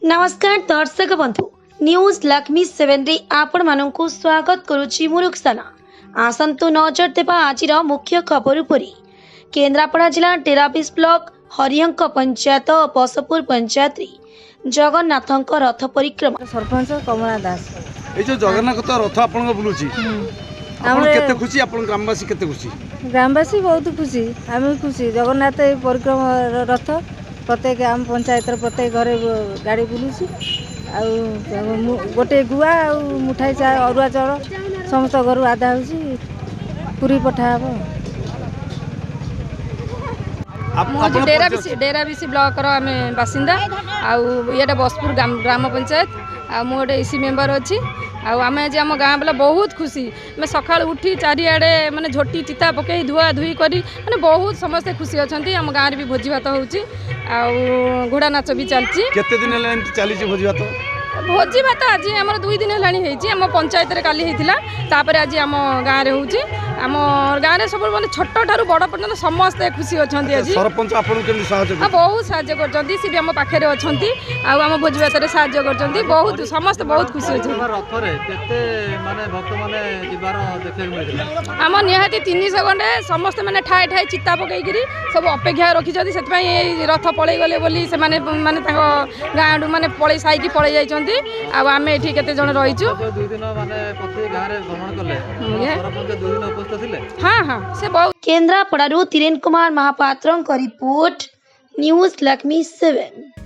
नमस्कार दर्शक बंधु न्यूज लक्ष्मी 7 रे आपण मानकु स्वागत करुछि मु रुक्साना। आसंतु नजर देबा आजिर मुख्य खबर उपरि। केन्द्रापड़ा जिला टेराबिस ब्लॉक हरियंक पंचायत बसपुर पंचायत रे जगन्नाथଙ୍କ रथ परिक्रमा। सरपंच कमला दास ए जो जगन्नाथ रथ आपन बुलुची आपण केते खुशी, आपण ग्रामवासी केते खुशी? ग्रामवासी बहुत खुशी, आम खुशी। जगन्नाथ परिक्रमा रथ प्रत्येक आम पंचायत प्रत्येक घरे गाड़ी बुलूसी। गोटे गुआ मुठाई चा अरुआ चाउल समस्त घर आदा हो पूरी पठा हम। डेराबिसी ब्लॉक आम बासिंदा आटा बसपुर ग्राम पंचायत गोटे इसी मेम्बर अच्छी आम आज आम गाँ वाला बहुत खुशी। मैं सका उठी चारिआडे माने झोटी चिता पकई धुआ धुई करी माने बहुत समस्ते खुशी अच्छा। आम गाँव भी भोजी भात हो घोड़ा नाच भी चलती। केते दिन चली भोजी भात? भोजी भात आज आम 2 दिन है आम पंचायत काली होता आज आम गाँव में हो। आम गाँव में सब मैंने छोट ठार बड़ पर्यटन समस्ते खुशी अच्छा। सरपंच बहुत साहय कर सी भी आम पाखे अच्छा आम भोजी भात साहय कर बहुत समस्त बहुत खुशी अच्छे। आम निहाती 300 खंडे समस्त मैंने ठाए ठाए चिता पकईकरी सब अपेक्षा रखी से रथ पलि गले बोली से माने गाँव माने पलि साइकी पलि जाइछन्ती। आम एठी केते जण रहिछु। हाँ हाँ से बहुत। केन्द्रापड़ारू तिरेन कुमार महापात्रଙ୍କ रिपोर्ट न्यूज लक्ष्मी 7।